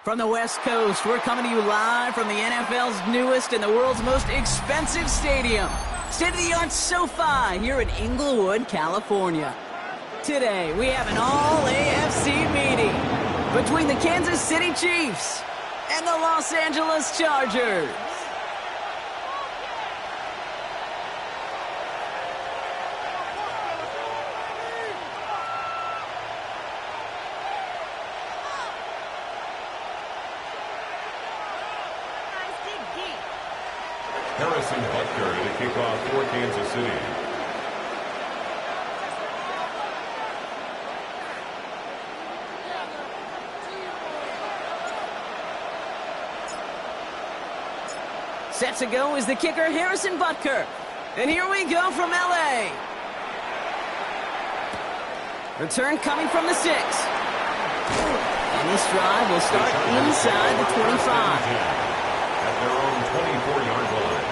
From the West Coast, we're coming to you live from the NFL's newest and the world's most expensive stadium, state-of-the-art SoFi here in Inglewood, California. Today, we have an all-AFC meeting between the Kansas City Chiefs and the Los Angeles Chargers. Harrison Butker to kick off for Kansas City. Set to go is the kicker, Harrison Butker. And here we go from L.A. Return coming from the 6. And this drive will start inside the 25. At their own 24-yard line.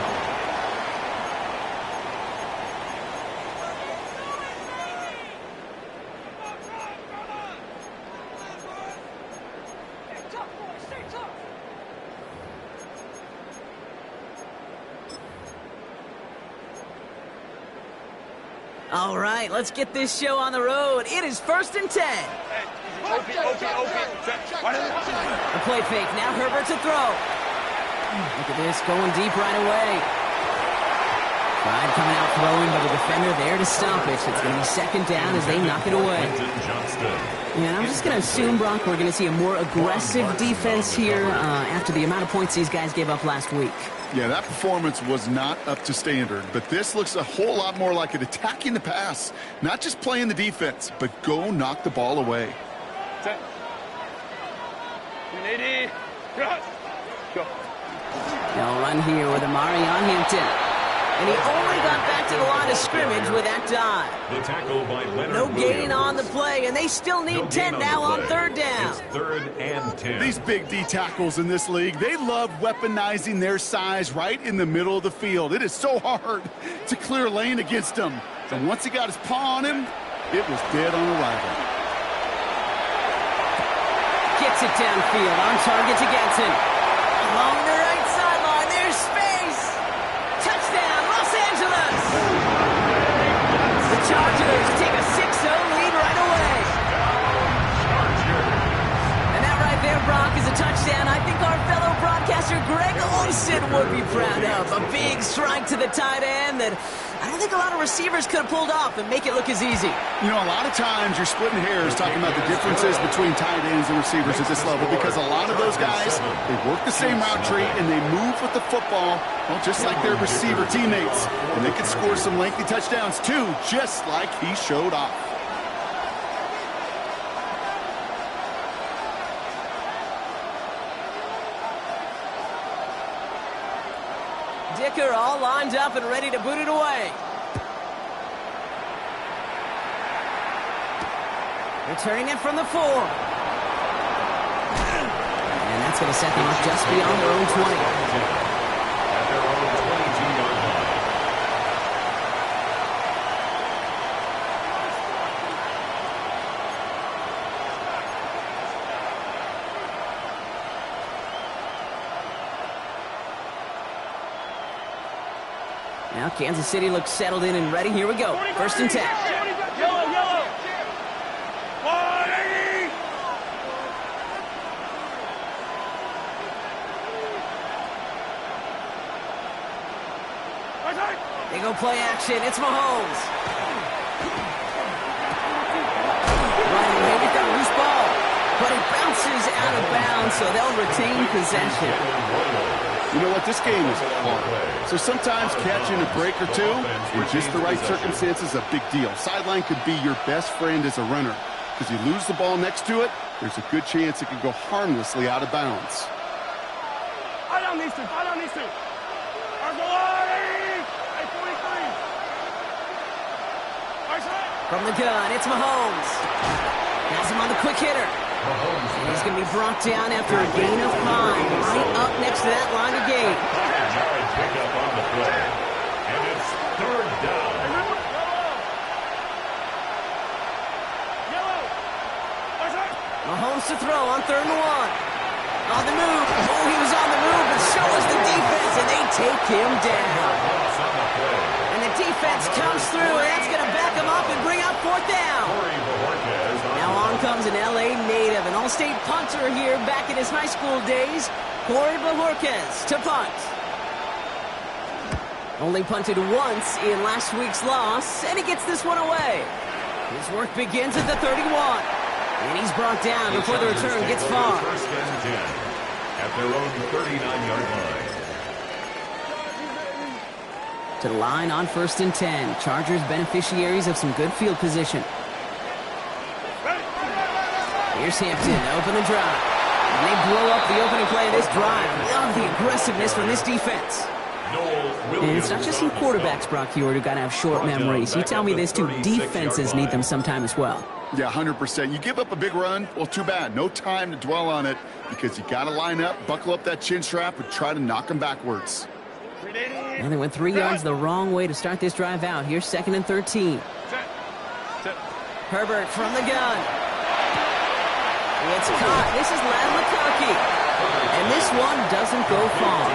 All right, let's get this show on the road. It is 1st and 10. A play fake. Now Herbert to throw. Look at this, going deep right away. Pride coming out throwing, but the defender there to stop it. It's going to be 2nd down as they knock it away. Yeah, and I'm just going to assume, Brock, we're going to see a more aggressive defense here after the amount of points these guys gave up last week. Yeah, that performance was not up to standard, but this looks a whole lot more like it attacking the pass. Not just playing the defense, but go knock the ball away. They'll run here with Amarion Hampton. And he only got back to the line of scrimmage with that dive. The tackle by Leonard No Williams. gain on the play, and they still need 10 now on 3rd down. It's 3rd and 10. These big D tackles in this league, they love weaponizing their size right in the middle of the field. It is so hard to clear lane against them. And once he got his paw on him, it was dead on arrival. Gets it downfield, on target to Getson. Along the right sideline, there's space. Touchdown, Los Angeles. The Chargers take a 6-0 lead right away. And that right there, Brock, is a touchdown I think our fellow broadcaster Greg Olsen would be proud of. A big strike to the tight end that I don't think a lot of receivers could have pulled off and make it look as easy. You know, a lot of times you're splitting hairs talking about the differences between tight ends and receivers at this level because a lot of those guys, they work the same route tree and they move with the football, well, just like their receiver teammates. And they can score some lengthy touchdowns too, just like he showed off. Dicker all lined up and ready to boot it away. Returning it from the 4. And that's going to set them up just beyond their own 20. At their own 22-yard line. Now Kansas City looks settled in and ready. Here we go. 1st and 10. They go play action. It's Mahomes. Right away with that loose ball. But it bounces out of bounds, so they'll retain possession. You know what? This game is hard. So sometimes catching a break or two in just the right circumstances is a big deal. Sideline could be your best friend as a runner. Because you lose the ball next to it, there's a good chance it could go harmlessly out of bounds. From the gun, it's Mahomes. Has him on the quick hitter. And he's going to be brought down after a gain of 5, right up next to that line of gate. Yard pickup on the play. And it's third down. Mahomes to throw on 3rd and 1. On the move. Oh, he was on the move, but so was the defense, and they take him down. And the defense comes through, and that's going to back him up and bring up 4th down. Now on comes an L.A. native, an all-state punter here back in his high school days, Corey Bojorquez to punt. Only punted once in last week's loss, and he gets this one away. His work begins at the 31. And he's brought down before the return gets far. First and 10 at their own 39-yard line. To the line on 1st and 10. Chargers beneficiaries of some good field position. Here's Hampton to open the drive. And they blow up the opening play of this drive. Love the aggressiveness from this defense. And it's not just some quarterbacks, Brock Huard, who got to have short memories. You tell me this too, defenses need them sometime as well. Yeah, 100%. You give up a big run, well, too bad. No time to dwell on it because you got to line up, buckle up that chin strap, and try to knock them backwards. And they went 3 yards the wrong way to start this drive out. Here's 2nd and 13. Herbert from the gun. It's caught. This is Len McCarkey. And this one doesn't go far.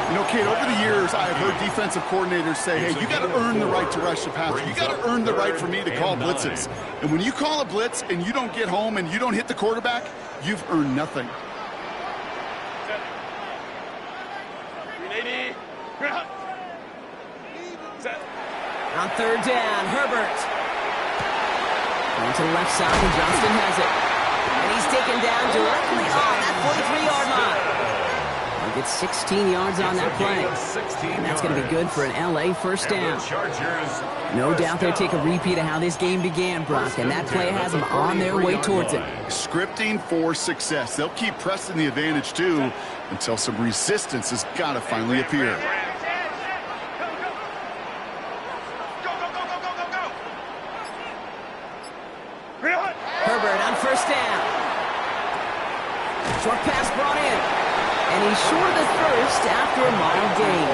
You know, Kate, over the years, I've heard defensive coordinators say, hey, you got to earn the right to rush the passer. You got to earn the right for me to call blitzes. And when you call a blitz and you don't get home and you don't hit the quarterback, you've earned nothing. On 3rd down, Herbert. Going to the left side, and Johnston has it. And he's taken down directly on that 43-yard line. He gets 16 yards on that play. And that's going to be good for an L.A. first down. No doubt they'll take a repeat of how this game began, Brock, and that play has them on their way towards it. Scripting for success. They'll keep pressing the advantage, too, until some resistance has got to finally appear. Herbert on 1st down. Short pass brought in. And he's short of the first after a mile gain.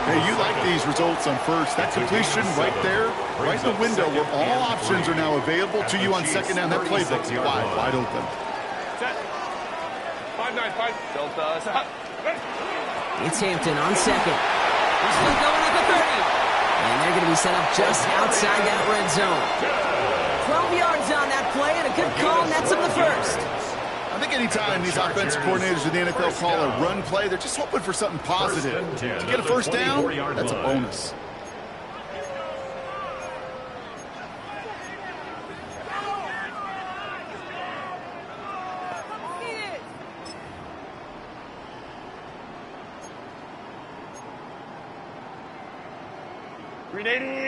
Hey, you like these results on 1st. That completion right there, right in the window where all options are now available to you on 2nd down. That playbook's wide open. It's Hampton on 2nd. He's still going at the 30. And they're going to be set up just outside that red zone. 12 yards on that play and a good call nets him the first. I think anytime these offensive coordinators in the NFL call a run play, they're just hoping for something positive. To get a first down, that's a bonus.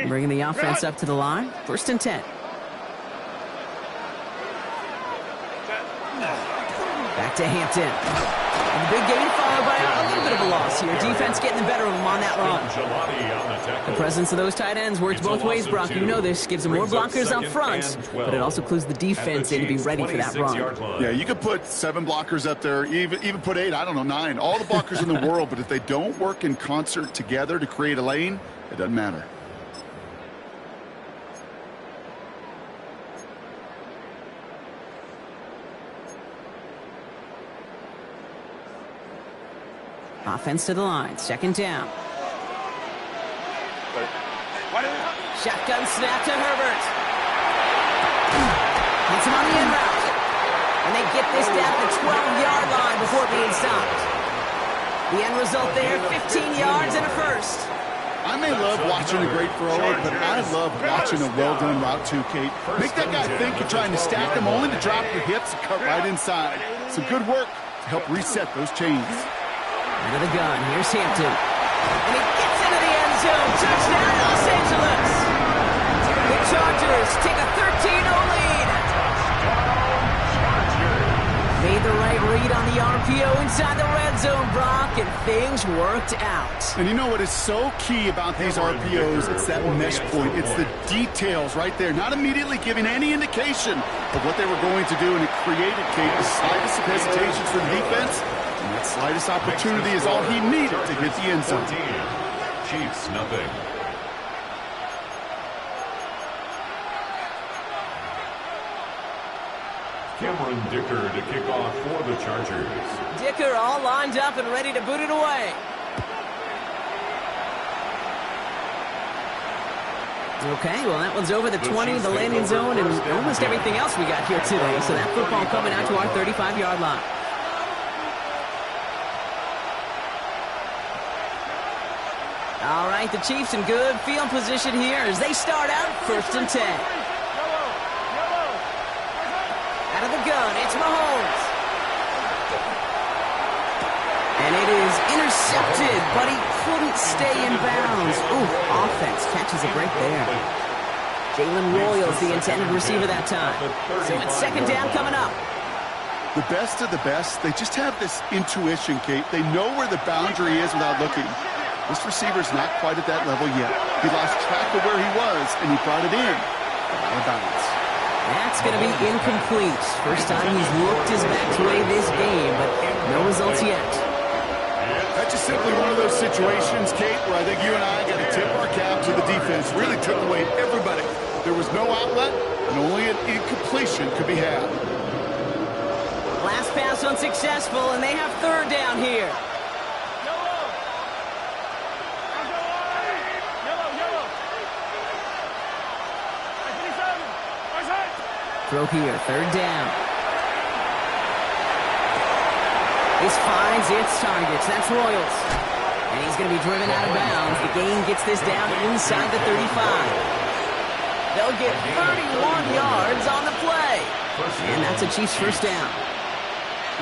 Bringing the offense up to the line. 1st and 10. Back to Hampton. And the big gain followed by a little bit of a loss here. Defense getting the better of them on that run. The presence of those tight ends works both ways, Brock. You know this. Gives them more blockers up front, but it also clues the defense in to be ready for that run. Yeah, you could put 7 blockers up there, even put 8, I don't know, 9. All the blockers in the world, but if they don't work in concert together to create a lane, it doesn't matter. Offense to the line. 2nd down. Shotgun snap to Herbert. Hits him on the end route. And they get this down to the 12-yard line before being stopped. The end result there, 15 yards and a first. I may love watching a great thrower, but I love watching a well-done route too, Kate. Make that guy think you're trying to stack them only to drop your hips and cut right inside. Some good work to help reset those chains. Into the gun. Here's Hampton. And he gets into the end zone. Touchdown, Los Angeles. The Chargers take a 13-0 lead. Made the right read on the RPO inside the red zone, Brock, and things worked out. And you know what is so key about these RPOs? It's that mesh point. It's the details right there. Not immediately giving any indication of what they were going to do, and it created, Kate, the slightest of hesitations for the defense. And that slightest opportunity is all he needed to hit the end zone. Chiefs, nothing. Cameron Dicker to kick off for the Chargers. Dicker all lined up and ready to boot it away. Okay, well, that one's over the 20, the landing zone, and almost everything else we got here today. So that football coming out to our 35-yard line. All right, the Chiefs in good field position here as they start out 1st and 10. Out of the gun, it's Mahomes. And it is intercepted, but he couldn't stay in bounds. Ooh, offense catches a break there. Jalen Royals, the intended receiver that time. So it's 2nd down coming up. The best of the best, they just have this intuition, Kate. They know where the boundary is without looking. This receiver's not quite at that level yet. He lost track of where he was, and he brought it in. Out of bounds. That's going to be incomplete. First time he's looked his back way this game, but no results yet. That's just simply one of those situations, Kate, where I think you and I got to tip our cap to the defense. Really took away everybody. There was no outlet, and only an incompletion could be had. Last pass unsuccessful, and they have 3rd down here. Throw here, 3rd down. This finds its targets. That's Royals. And he's going to be driven out of bounds. The gain gets this down inside the 35. They'll get 31 yards on the play. And that's a Chiefs 1st down.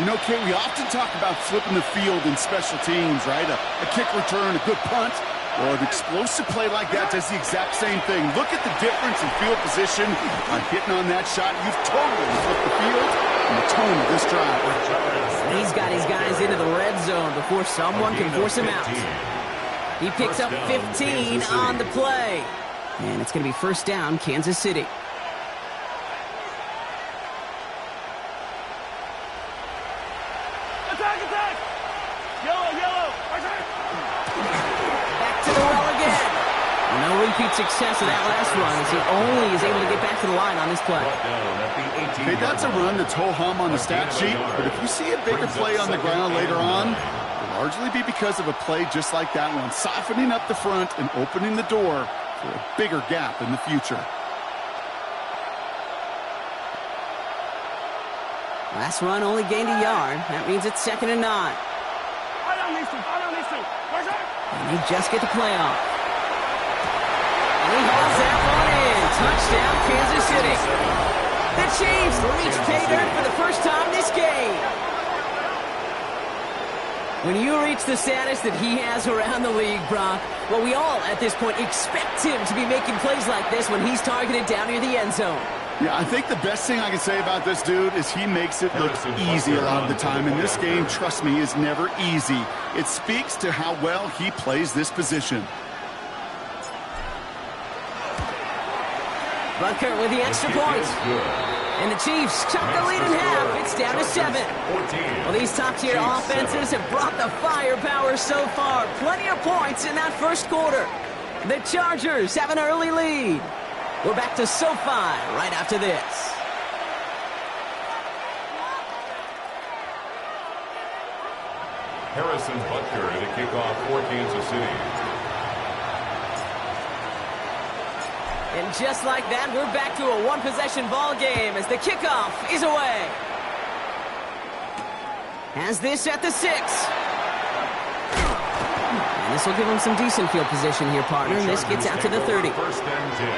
You know, Kate, we often talk about flipping the field in special teams, right? A kick return, a good punt. Well, an explosive play like that does the exact same thing. Look at the difference in field position. By hitting on that shot, you've totally flipped the field and the tone of this drive. He's got his guys into the red zone before someone can force him out. He picks up 15 on the play. And it's going to be 1st down, Kansas City. Attack, attack! Yellow, yellow! Back to the well again. No repeat success of that last run as he only is able to get back to the line on this play. Hey, that's a run that's ho-hum on the stat sheet, but if you see a bigger play on the ground later on, it'll largely be because of a play just like that one, softening up the front and opening the door for a bigger gap in the future. Last run only gained a yard. That means it's 2nd and 9. And they just get the play off. And he hauls that one in. Touchdown, Kansas City. The Chiefs reach pay dirt for the first time this game. When you reach the status that he has around the league, Brock, well, we all at this point expect him to be making plays like this when he's targeted down near the end zone. Yeah, I think the best thing I can say about this dude is he makes it look easy a lot of the time. And this game, trust me, is never easy. It speaks to how well he plays this position. Butker with the extra point. And the Chiefs chop the lead in half. It's down to 7. Well, these top-tier offenses have brought the firepower so far. Plenty of points in that 1st quarter. The Chargers have an early lead. We're back to SoFi right after this. Harrison Butker to kick off for Kansas City. And just like that, we're back to a one-possession ball game as the kickoff is away. Has this at the 6. And this will give them some decent field position here, partner. And this gets out to the 30. 1st and 10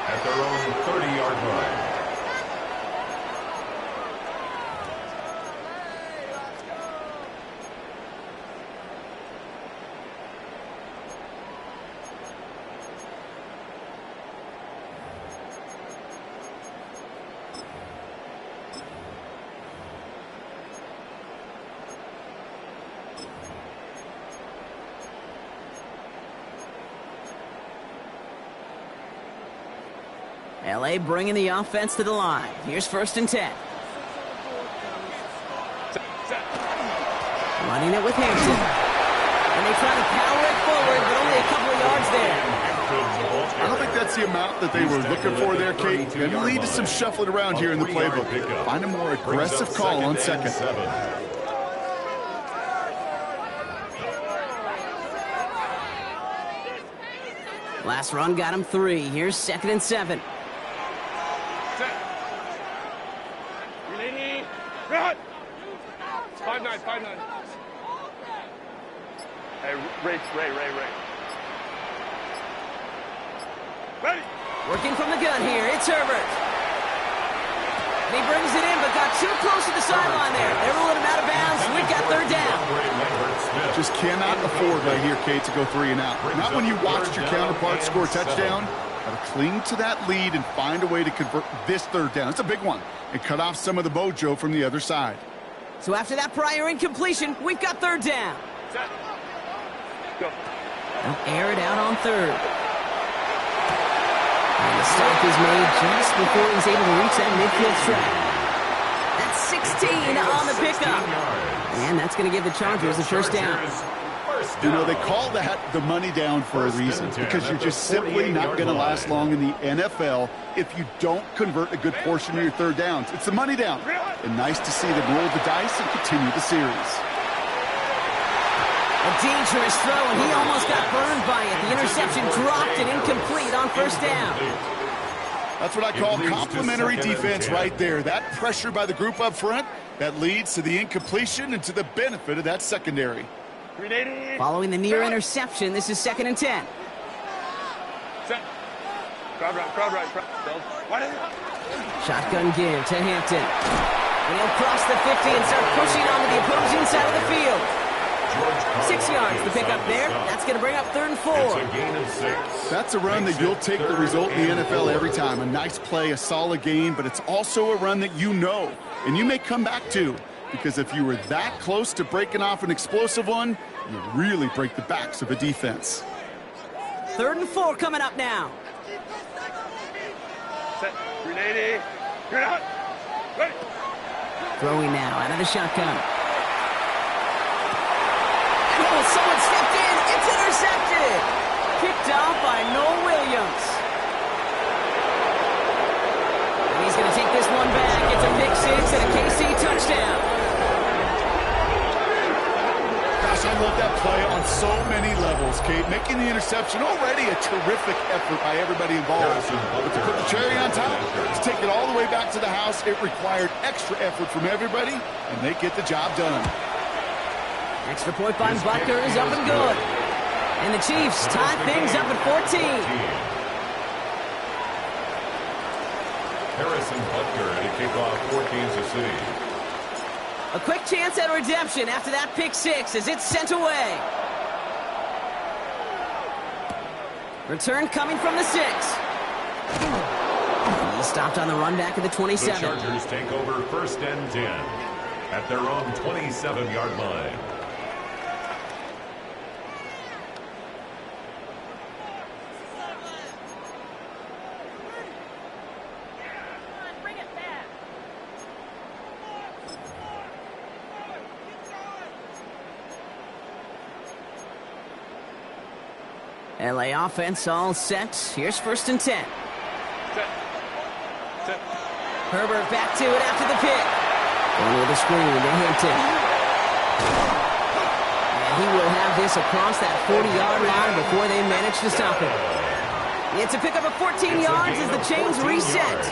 at their own 30-yard line. LA bringing the offense to the line. Here's 1st and 10. Running it with Hampton. And they try to power it forward, but only a couple of yards there. I don't think that's the amount that they were looking for there, Kate. Going to lead to some shuffling around here in the playbook. Find a more aggressive call on 2nd. Last run got him 3. Here's 2nd and 7. Ready? Run! 5-9, 5-9. Hey, Ray. Ready? Working from the gun here. It's Herbert. And he brings it in, but got too close to the sideline there. They ruled him out of bounds. We've got 3rd down. Just cannot afford right here, Kate, to go 3 and out. Not when you watched your counterpart score a touchdown. Got to cling to that lead and find a way to convert this 3rd down. It's a big one. And cut off some of the mojo from the other side. So after that prior incompletion, we've got 3rd down. Set. Go. They'll air it out on 3rd. And the stop is made just before he's able to reach that midfield track. That's 16 on the pickup. And that's going to give the Chargers a 1st down. You know, they call that the money down for a reason, because you're just simply not going to last long in the NFL if you don't convert a good portion of your 3rd downs. It's the money down. And nice to see them roll the dice and continue the series. A dangerous throw, and he almost got burned by it. The interception dropped it incomplete on 1st down. That's what I call complimentary defense right there. That pressure by the group up front, that leads to the incompletion and to the benefit of that secondary. Following the near interception, this is 2nd and 10. Set. Crowd right. Shotgun give to Hampton. And he'll cross the 50 and start pushing onto the opposing side of the field. 6 yards to pick up there. That's going to bring up 3rd and 4. That's a run that you'll take the result in the NFL every time. A nice play, a solid gain, but it's also a run that you know, and you may come back to. Because if you were that close to breaking off an explosive one, you really break the backs of a defense. 3rd and 4 coming up now. Set. Ready? You're out. Ready? Throwing now out of the shotgun. Oh, someone stepped in. It's intercepted. Picked off by Noah Williams. And he's going to take this one back. It's a pick 6 and a KC touchdown. Gosh, I love that play on so many levels, Kate. Making the interception, already a terrific effort by everybody involved. But to put the cherry on top, to take it all the way back to the house, it required extra effort from everybody, and they get the job done. Extra point by Butker is up and good. And the Chiefs tie things up at 14. Harrison Butker to kick off for Kansas City. A quick chance at redemption after that pick 6 as it's sent away. Return coming from the 6. He stopped on the run back at the 27. The Chargers take over 1st and 10 at their own 27-yard line. LA offense all set. Here's 1st and 10. Set. Herbert back to it after the pick. Going with a screen to Hampton. And he will have this across that 40-yard line before they manage to stop it. It's a pickup of 14 yards as the chains reset.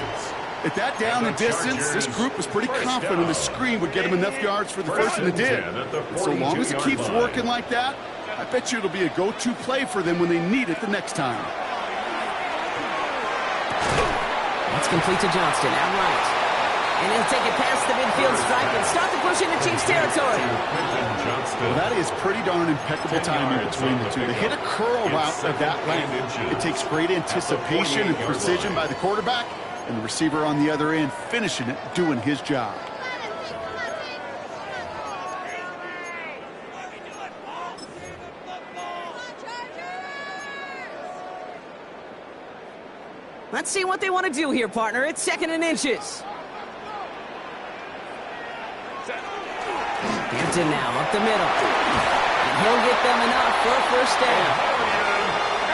At that down and distance, this group was pretty confident the screen would get them enough yards for the first, and it did. And so long as it keeps working like that, I bet you it'll be a go-to play for them when they need it the next time. That's complete to Johnston, outright. And he'll take it past the midfield stripe and start to push into Chiefs territory. Well, that is pretty darn impeccable timing between the two. To hit a curl route of that length, it takes great anticipation and precision by the quarterback, and the receiver on the other end finishing it, doing his job. Let's see what they want to do here, partner. It's 2nd and inches. Hampton now up the middle. And he'll get them enough for a 1st down.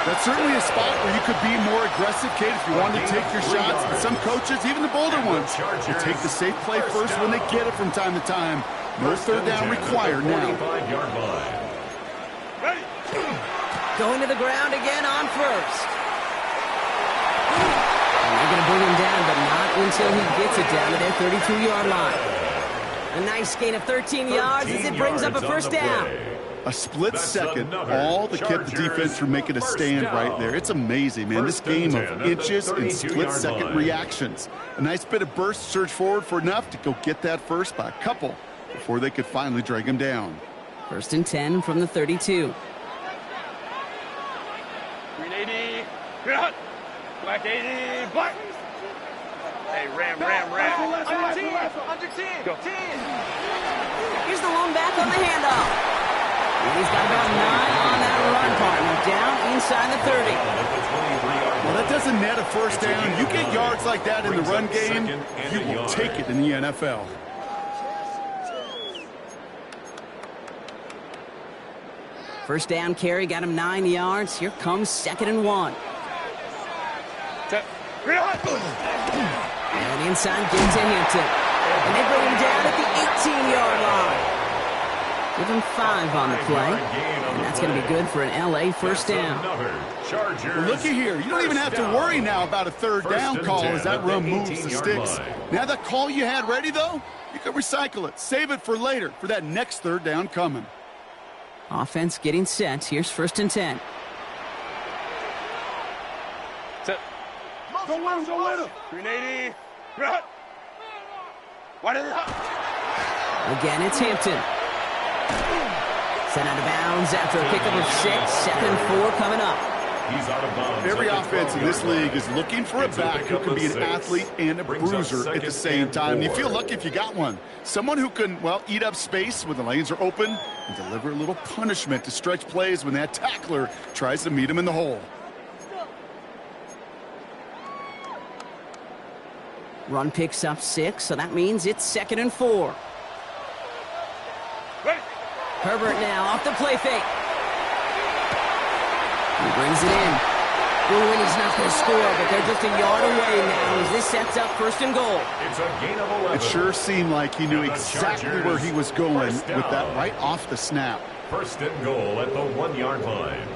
That's certainly a spot where you could be more aggressive, Kate, if you wanted to take your shots. And some coaches, even the bolder ones, will take the safe play first when they get it from time to time. No 3rd down required now. Going to the ground again on 1st. And they're going to bring him down, but not until he gets it down to their 32-yard line. A nice gain of 13 yards as it brings up a 1st down. A split second, all that kept the defense from making a stand right there. It's amazing, man. This game of inches and split-second reactions. A nice bit of burst, surge forward for enough to go get that first by a couple before they could finally drag him down. 1st and 10 from the 32. 380. Good. Black 80. Black. Hey, ram. Under 10. Go. 10. Here's the lone back on the handoff. And he's got about 9 on that run, partner. Down inside the 30. Well, that doesn't net a 1st down. You get yards like that in the run game, you will take it in the NFL. First down carry got him 9 yards. Here comes 2nd and 1. And inside gives to Hampton. And they bring him down at the 18-yard line. Give him 5 on the play. And that's going to be good for an LA 1st down. Well, looky here. You don't even have to worry now about a 3rd down call as that run moves the sticks. Now that call you had ready, though, you can recycle it. Save it for later for that next 3rd down coming. Offense getting set. Here's 1st and 10. Set. Go with him. 380. Run. What is it? Again, it's Hampton. Sent out of bounds after a pickup of 6. 2nd and 4 coming up. He's out of bounds. Every offense in this league is looking for a back who can be an athlete and a bruiser at the same time. And you feel lucky if you got one. Someone who can, well, eat up space when the lanes are open and deliver a little punishment to stretch plays when that tackler tries to meet him in the hole. Run picks up 6, so that means it's 2nd and 4. Ready. Herbert now off the play fake. He brings it in. Ooh, and he's not going to score, but they're just a yard away now as this sets up 1st and goal. It's a gain of 11. It sure seemed like he knew exactly where he was going with that right off the snap. 1st and goal at the 1-yard line.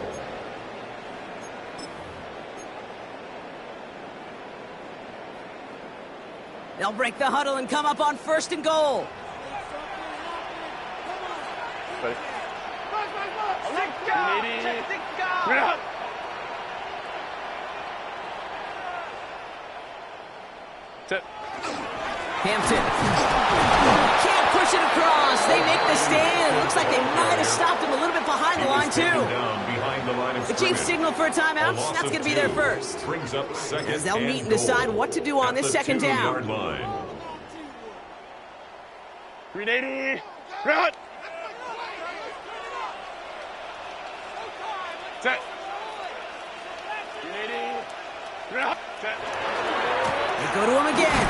They'll break the huddle and come up on 1st and goal. Ready. Run. Set. Hampton. Can't push it across. They make the stand. It looks like they might have stopped him a little bit behind the line, too. The Chiefs signal for a timeout. That's going to be their first. As they'll meet and decide what to do on this 2nd down. 380. Run. Set. 380. Run. Set. They go to him again.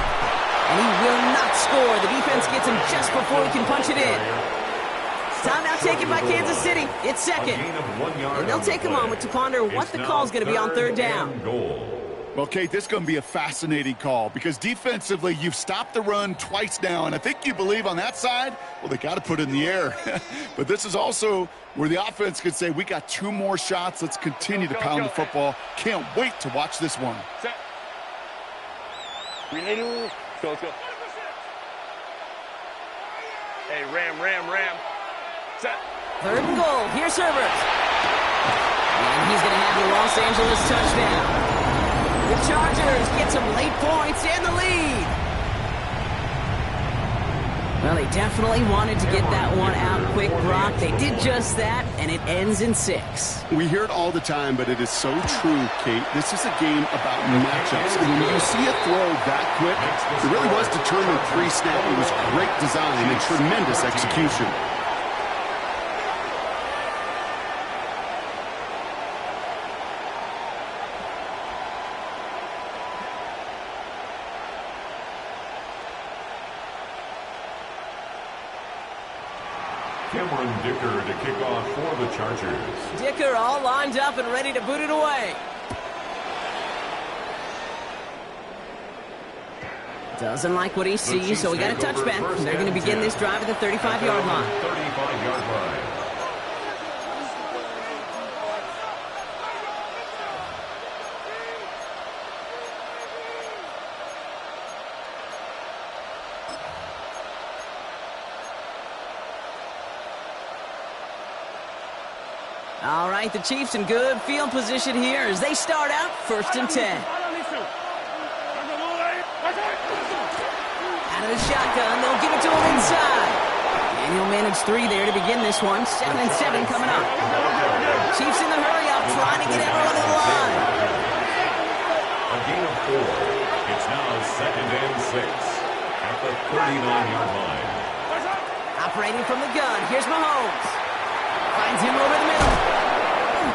And he will not score. The defense gets him just before he can punch it in. Timeout taken by Kansas City. It's 2nd. And they'll take a moment to ponder what the call is going to be on 3rd down. Well, Kate, this is going to be a fascinating call because defensively, you've stopped the run twice now, and I think you believe on that side, well, they got to put it in the air. But this is also where the offense could say, we got 2 more shots. Let's continue to pound the football. Can't wait to watch this one. Set. 380. Let's go. Hey, ram. Set. 3rd and goal. Here's Herbert. And he's going to have the Los Angeles touchdown. The Chargers get some late points in the lead. Well, they definitely wanted to get that one out quick, Brock. They did just that, and it ends in 6. We hear it all the time, but it is so true, Kate. This is a game about matchups. And when you see a throw that quick, it really was determined pre-snap. It was great design and tremendous execution. Cameron Dicker to kick off for the Chargers. Dicker all lined up and ready to boot it away. Doesn't like what he sees, so we got a touchback. They're going to begin this drive at the 35-yard line. 35-yard line. All right, the Chiefs in good field position here as they start out 1st and 10. Out of the shotgun, they'll give it to him inside. And he'll manage 3 there to begin this one. 2nd and 7 coming up. Chiefs in the hurry up, trying to get everyone to the line. A gain of 4. It's now 2nd and 6 at the 39-yard line. Operating from the gun, here's Mahomes. Finds him over the middle.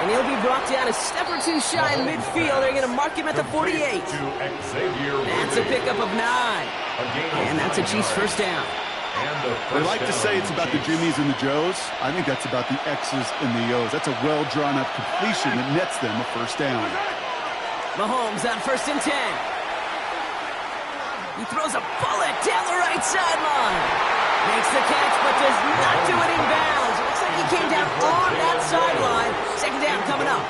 And he'll be brought down a step or 2 shy in midfield. They're going to mark him at the 48. That's a pickup of 9. And that's a Chiefs first down. They like to say it's about the Jimmies and the Joes. I think that's about the X's and the O's. That's a well-drawn-up completion that nets them a first down. Mahomes on 1st and 10. He throws a bullet down the right sideline. Makes the catch, but does not do it in bounds. It looks like he came down on that sideline. 2nd down coming up.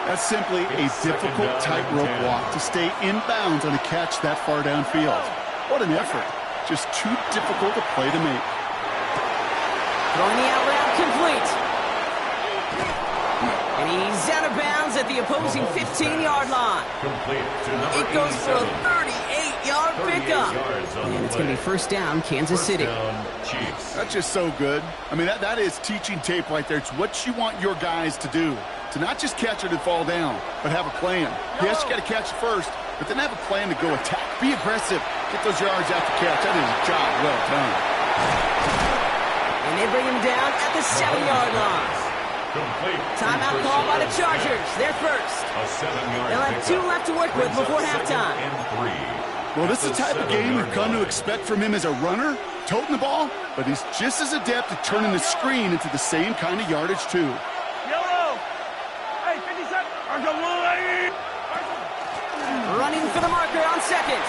That's simply a difficult tightrope walk to stay in bounds on a catch that far downfield. What an effort. Just too difficult a play to make. Throwing the out route complete. And he's out of bounds at the opposing 15-yard line. It goes for a 38-yard pickup. And it's going to be first down, Kansas City. That's just so good. I mean, that is teaching tape right there. It's what you want your guys to do. To not just catch it and fall down, but have a plan. Yes, you got to catch it first, but then have a plan to go attack. Be aggressive. Get those yards after catch. That is a job well done. And they bring him down at the 7-yard line. Timeout call by the Chargers. They're first. They'll have 2 left to work with before halftime. Well, this is the type of game we've come to expect from him as a runner, toting the ball, but he's just as adept at turning the screen into the same kind of yardage, too. Running for the marker on 2nd.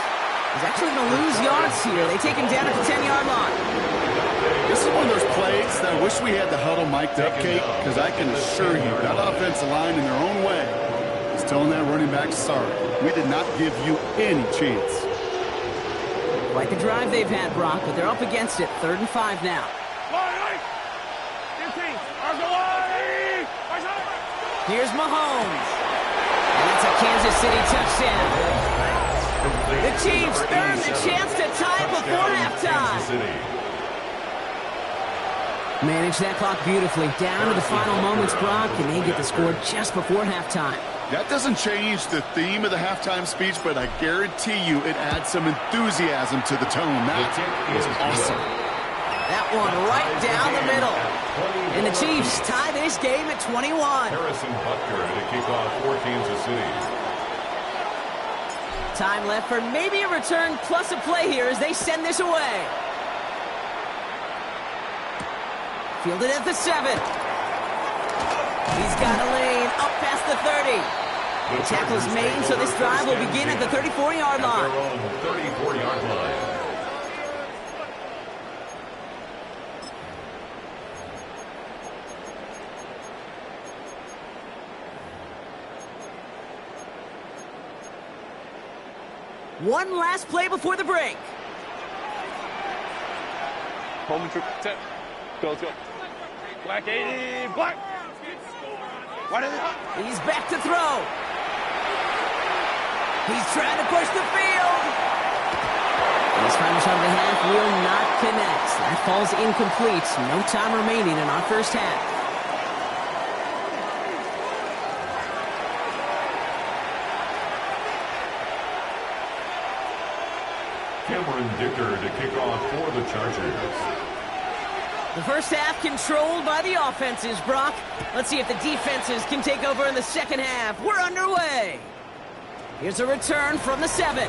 He's actually going to lose yards here. They take him down at the 10-yard line. This is one of those plays that I wish we had the huddle mic'd up, Kate, because I can assure you that offensive line in their own way is telling that running back, sorry, we did not give you any chance. Quite the drive they've had, Brock, but they're up against it. 3rd and 5 now. Here's Mahomes. And it's a Kansas City touchdown. The Chiefs earned the chance to tie it before halftime. Manage that clock beautifully. Down to the final moments, Brock, and they get the score just before halftime. That doesn't change the theme of the halftime speech, but I guarantee you it adds some enthusiasm to the tone. That is awesome. That one right down the middle. And the Chiefs tie this game at 21. Harrison Butker to kick off for Kansas City. Time left for maybe a return plus a play here as they send this away. Fielded at the 7. He's got a lane up past the 30. The tackle is made, so this drive will begin at the 34-yard line. Their own 34-yard line. One last play before the break. Home trip. Tip. Go. Black 80. Black. What is it? He's back to throw. He's trying to push the field. And his final shot of the half will not connect. That falls incomplete. No time remaining in our first half. Cameron Dicker to kick off for the Chargers. The first half controlled by the offenses, Brock. Let's see if the defenses can take over in the second half. We're underway. Here's a return from the 7.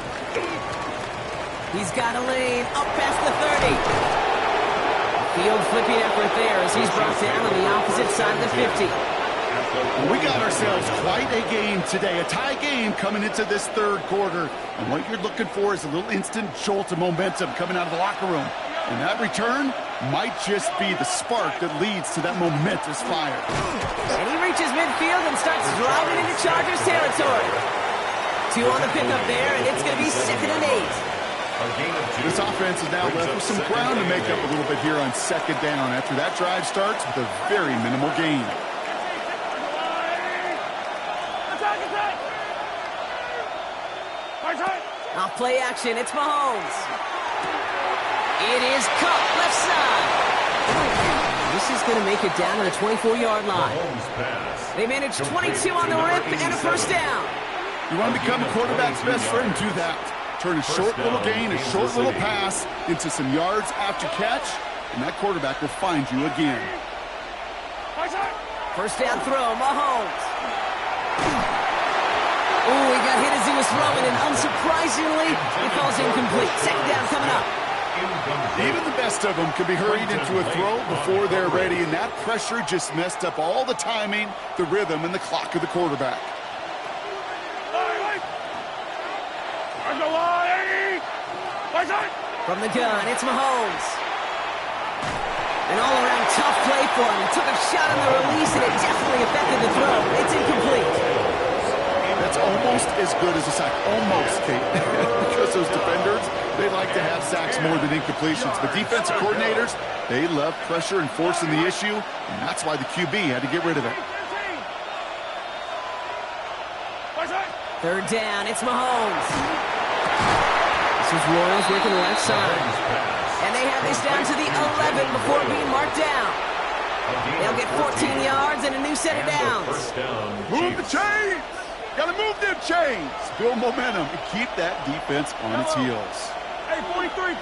He's got a lane up past the 30. Field flipping effort there as he's brought down on the opposite side of the 50. We got ourselves quite a game today, a tie game coming into this third quarter. And what you're looking for is a little instant jolt of momentum coming out of the locker room. And that return might just be the spark that leads to that momentous fire. And he reaches midfield and starts driving into Chargers territory. 2 on the pickup there, and it's going to be 2nd and 8. This offense is now left with some ground to make up a little bit here on 2nd down after that drive starts with a very minimal gain. Off play action, it's Mahomes. It is caught left side. This is going to make it down to the 24-yard line. They managed 22 on the rip and a first down. You want to become a quarterback's best friend, do that. Turn a short little gain, a short little pass into some yards after catch, and that quarterback will find you again. First down throw, Mahomes. Oh, he got hit as he was throwing, and unsurprisingly, it falls incomplete. 2nd down coming up. Even the best of them can be hurried into a throw before they're ready, and that pressure just messed up all the timing, the rhythm, and the clock of the quarterback. From the gun, it's Mahomes. An all-around tough play for him. He took a shot on the release, and it definitely affected the throw. It's incomplete. That's almost as good as a sack. Almost, Kate. Because those defenders, they like to have sacks more than incompletions. But defensive coordinators, they love pressure and forcing the issue, and that's why the QB had to get rid of it. 3rd down, it's Mahomes. This is Royals working the left side. And they have this down to the 11 before being marked down. They'll get 14 yards and a new set of downs. Move the chains! Gotta move them chains! Build momentum and keep that defense on its heels. Hey, 43!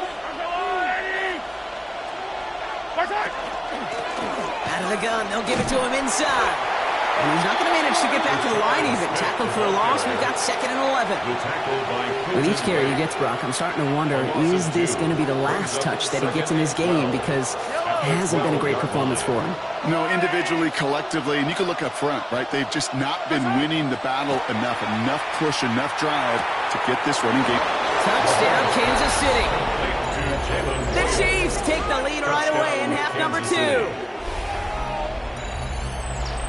Out of the gun, they'll give it to him inside. And he's not going to manage to get back to the line even. Tackled for a loss, we've got 2nd and 11. With each carry he gets, Brock, I'm starting to wonder, is this going to be the last touch that he gets in this game? Because it hasn't been a great performance for him. No, individually, collectively, and you can look up front, right? They've just not been winning the battle enough push, enough drive to get this running game. Touchdown, Kansas City. The Chiefs take the lead right away in half number 2.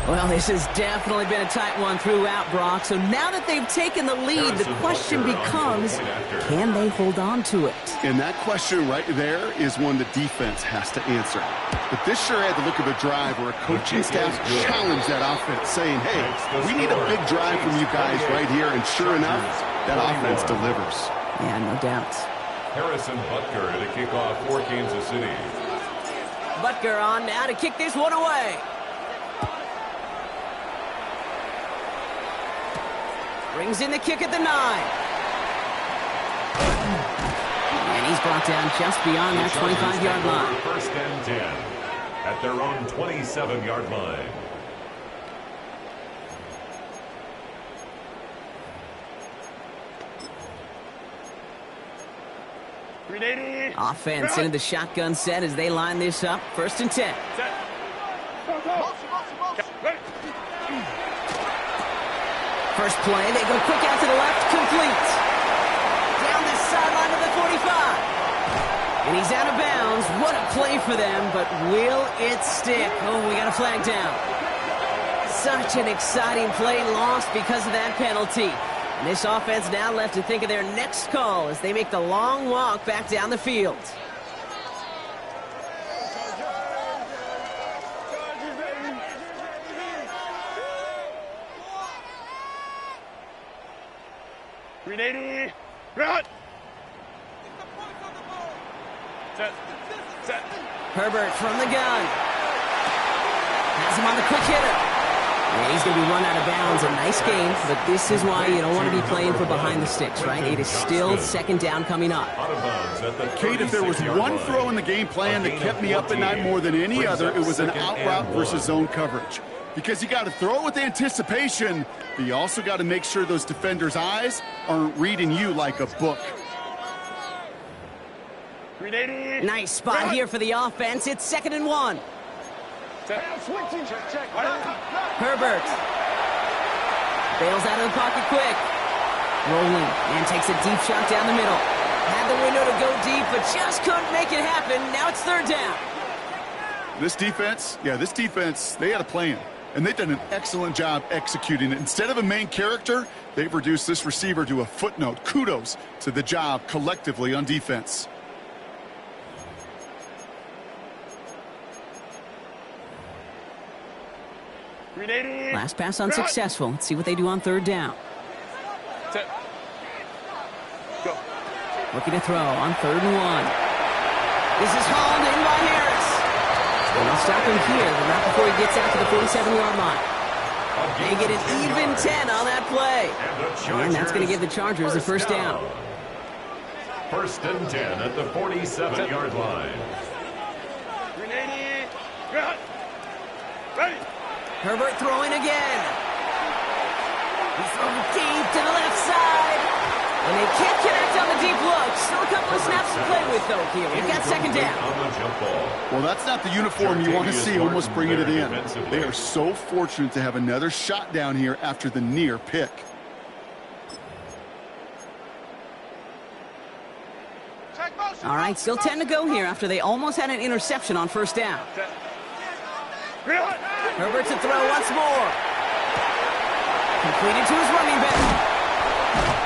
Well, this has definitely been a tight one throughout, Brock. So now that they've taken the lead, the question becomes, can they hold on to it? And that question right there is one the defense has to answer. But this sure had the look of a drive where a coaching staff challenged that offense, saying, hey, we need a big drive from you guys right here. And sure enough, that offense delivers. Yeah, no doubt. Harrison Butker to kick off for Kansas City. Butker on now to kick this one away. Brings in the kick at the 9. And he's brought down just beyond that 25-yard line. 1st and 10 at their own 27-yard line. Offense into the shotgun set as they line this up. 1st and 10. First play, they go quick out to the left, complete. Down the sideline of the 45. And he's out of bounds. What a play for them, but will it stick? Oh, we got a flag down. Such an exciting play lost because of that penalty. And this offense now left to think of their next call as they make the long walk back down the field. Herbert from the gun. Has him on the quick hitter. And he's going to be run out of bounds. A nice game, but this is why you don't want to be playing for behind the sticks, right? It is still 2nd down coming up. Kate, if there was one throw in the game plan that kept me up at night more than any other, it was an out route versus zone coverage. Because you got to throw it with anticipation, but you also got to make sure those defenders' eyes aren't reading you like a book. 380. Nice spot here for the offense. It's 2nd and 1. Herbert bails out of the pocket quick. Rolling and takes a deep shot down the middle. Had the window to go deep, but just couldn't make it happen. Now it's 3rd down. This defense, they had a plan. And they've done an excellent job executing it. Instead of a main character, they've reduced this receiver to a footnote. Kudos to the job collectively on defense. Last pass unsuccessful. Let's see what they do on 3rd down. Set. Go. Looking to throw on 3rd and 1. This is hauled in by Harris. And they'll stop him here, but not before he gets out to the 47-yard line. They get an even 10 on that play. And that's going to give the Chargers the 1st down. 1st and 10 at the 47-yard line. 380. Ready. Herbert throwing again. He's throwing deep to the left side. And they can't connect on the deep look. Still a couple of snaps to play with, though, here. We've got 2nd down. Well, that's not the uniform you want to see almost bringing it in. They are so fortunate to have another shot down here after the near pick. All right, still 10 to go here after they almost had an interception on 1st down. Herbert to throw once more. Completed to his running back.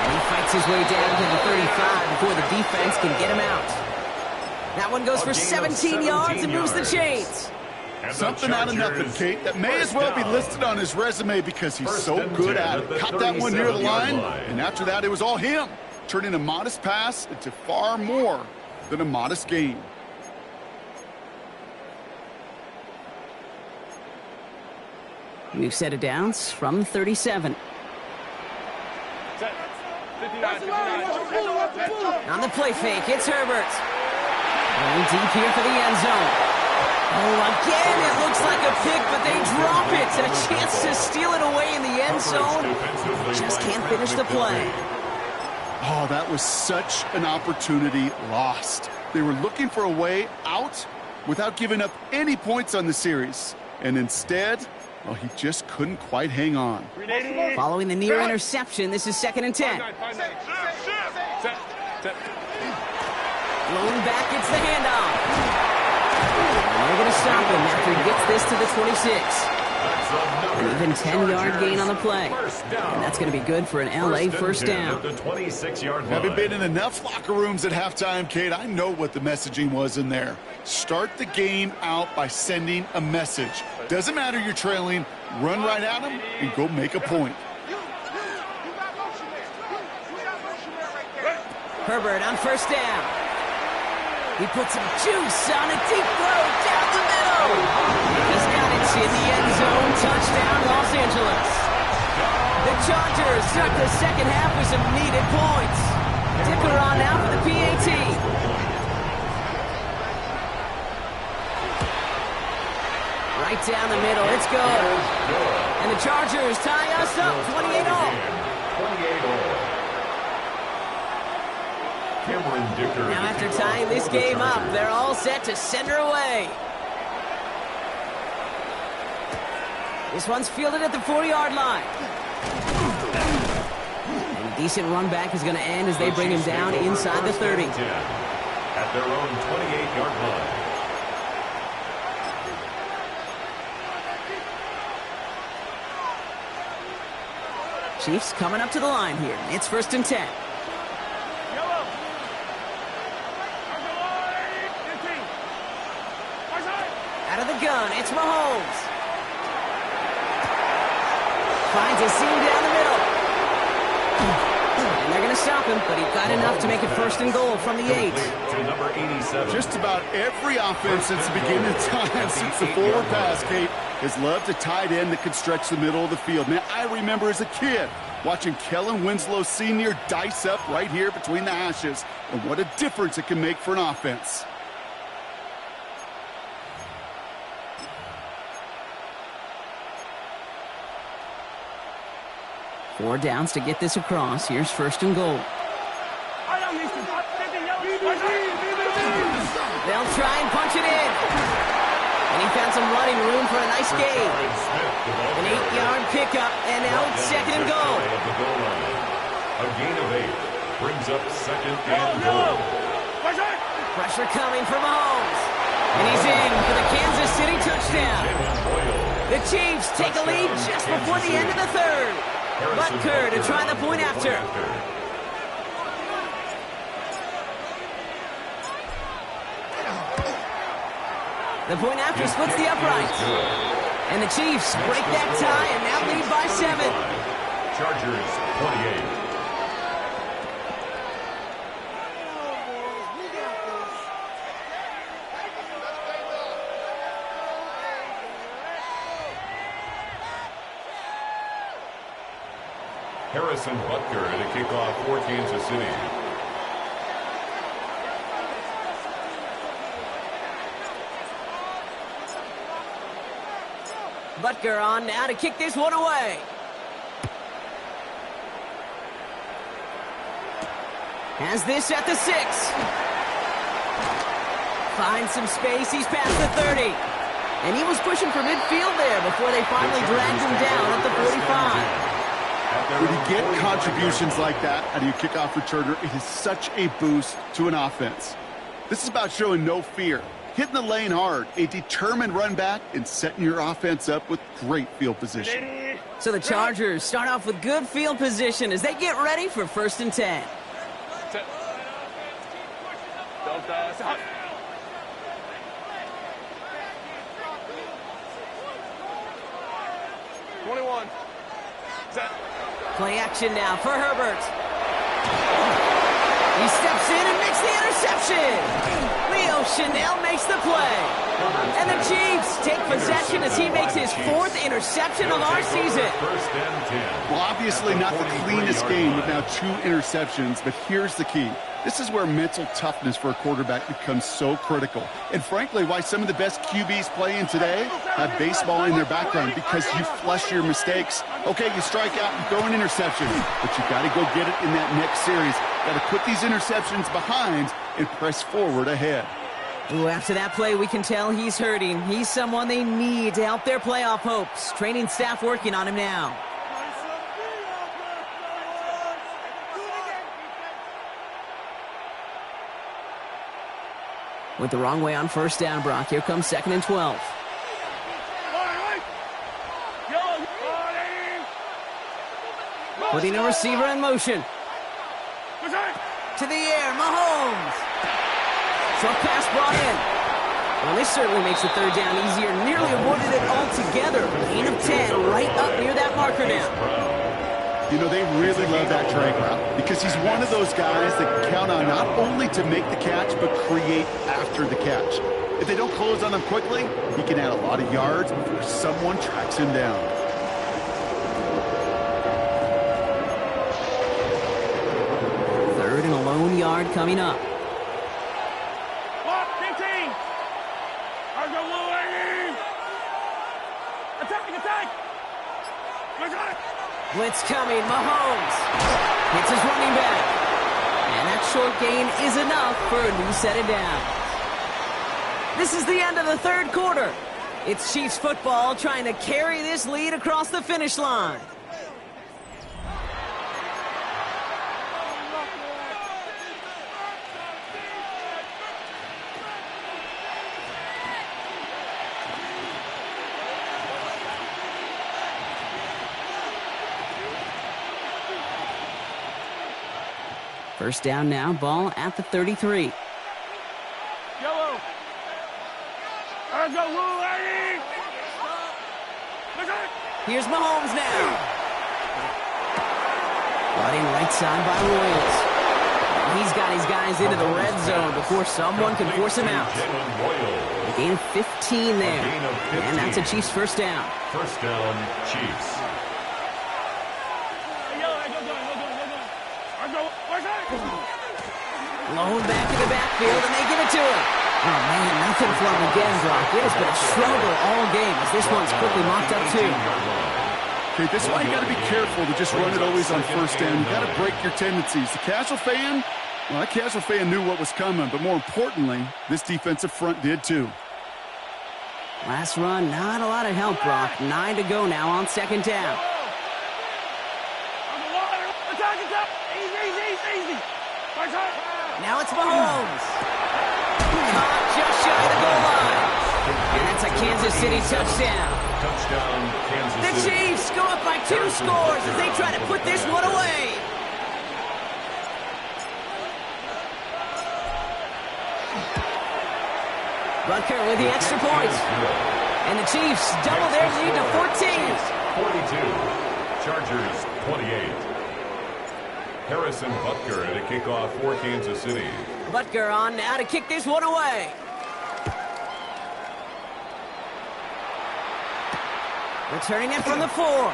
And he fights his way down to the 35 before the defense can get him out. That one goes for 17 yards and moves the chains. Something out of nothing, Kate. That may as well be listed on his resume because he's so good at it. Caught that one near the line, and after that, it was all him. Turning a modest pass into far more than a modest gain. New set of downs from 37. Set. 59. On the play fake, it's Herbert. Going deep here for the end zone. Oh, again, it looks like a pick, but they drop it. A chance to steal it away in the end zone. Just can't finish the play. Oh, that was such an opportunity lost. They were looking for a way out without giving up any points on the series. And instead, well, he just couldn't quite hang on. Following the near interception, this is 2nd and 10. Blown back, it's the handoff. And they're going to stop him after he gets this to the 26. An even 10-yard gain on the play. And that's going to be good for an LA 1st down. Having been in enough locker rooms at halftime, Kate, I know what the messaging was in there. Start the game out by sending a message. Doesn't matter you're trailing, run right at them and go make a point. Herbert on 1st down. He puts some juice on a deep throw down the middle. He's got it in the end zone. Touchdown, Los Angeles. The Chargers start the 2nd half with some needed points. Dicker on now for the PAT. Right down the middle, it's good. And the Chargers tie us up 28-all. 28-all. Now after tying this game up, they're all set to send her away. This one's fielded at the 40-yard line. And a decent run back is going to end as they bring him down inside the 30. At their own 28-yard line. Chiefs coming up to the line here. It's 1st and 10. Out of the gun, it's Mahomes. Finds a seam down the middle. And they're going to stop him, but he got enough to make it 1st and goal from the 8. To number 87. Just about every offense since the beginning of time, since the forward pass, Kate, has loved a tight end that can stretch the middle of the field. Man, I remember as a kid watching Kellen Winslow Sr. dice up right here between the hashes, and what a difference it can make for an offense. Four downs to get this across. Here's 1st and goal. They'll try and punch it in. And he found some running room for a nice gain. An 8-yard pickup, and now it's second and goal. A gain of 8 brings up second and goal. Pressure coming from Mahomes. And he's in for the Kansas City touchdown. The Chiefs take a lead just before the end of the third. Butker to try the point after. The point after splits the uprights. And the Chiefs break that tie and now lead by 7. Chargers 28. Harrison Butker to kick off for Kansas City. Butker on now to kick this one away. Has this at the 6. Finds some space. He's past the 30. And he was pushing for midfield there before they finally dragged him down at the 45. When you get contributions like that out of your kickoff returner, it is such a boost to an offense. This is about showing no fear, hitting the lane hard, a determined run back, and setting your offense up with great field position. So the Chargers start off with good field position as they get ready for 1st and 10. Play action now for Herbert. He steps in and makes the interception. Leo Chanel makes the play. And the Chiefs take possession as he makes his 4th interception of our season. Well, obviously not the cleanest game with now 2 interceptions, but here's the key. This is where mental toughness for a quarterback becomes so critical. And frankly, why some of the best QBs playing today have baseball in their background, because you flush your mistakes. Okay, you strike out and throw an interception, but you got to go get it in that next series. Got to put these interceptions behind and press forward ahead. Ooh, after that play, we can tell he's hurting. He's someone they need to help their playoff hopes. Training staff working on him now. Went the wrong way on 1st down, Brock. Here comes 2nd and 12. Putting a receiver in motion. To the air, Mahomes. Short pass brought in. Well, this certainly makes the 3rd down easier. Nearly avoided it altogether. Gain of 10 right up near that marker now. You know, they really love that drag route because he's one of those guys that can count on not only to make the catch, but create after the catch. If they don't close on him quickly, he can add a lot of yards before someone tracks him down. Third and a lone yard coming up. Blitz coming, Mahomes hits his running back. And that short gain is enough for a new set of downs. This is the end of the 3rd quarter. It's Chiefs football trying to carry this lead across the finish line. First down now, ball at the 33. Yellow. Here's Mahomes now. Running right side by Royals. He's got his guys into the red zone before someone can force him out. A gain of 15 there. And that's a Chiefs 1st down. 1st down, Chiefs. Blown back in the backfield, and they give it to him. Oh, man, nothing for him again, Brock. It has been a struggle all game as this one's quickly mocked up, too. Okay, this is why you got to be careful to just run it always on 1st down. You got to break your tendencies. The casual fan, Well, that casual fan knew what was coming, but more importantly, this defensive front did too. Last run, not a lot of help, Brock. 9 to go now on second down. Now it's Mahomes. Caught just shy of the goal line. And that's a Kansas City touchdown. Touchdown, Kansas The City. Chiefs go up by 2 scores as they try to put this one away. Butker with the extra point. And the Chiefs double their lead to 14. 42. Chargers 28. Harrison Butker at a kickoff for Kansas City. Butker on now to kick this one away. Returning it from the 4.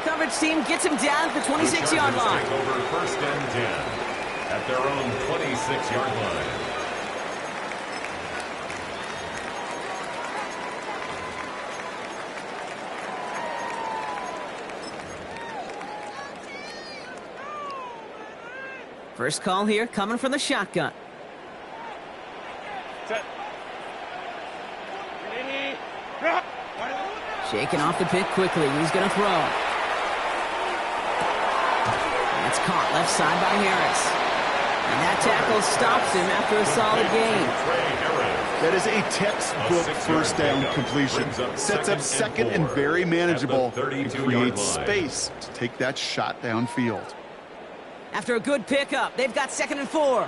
Coverage team gets him down at the 26-yard line. Take over first and 10 at their own 26-yard line. First call here coming from the shotgun. Shaking off the pick quickly. He's going to throw. That's caught left side by Harris. And that tackle stops him after a solid gain. That is a textbook first down completion. Sets up second and very manageable and creates space to take that shot downfield. After a good pickup, they've got 2nd and 4.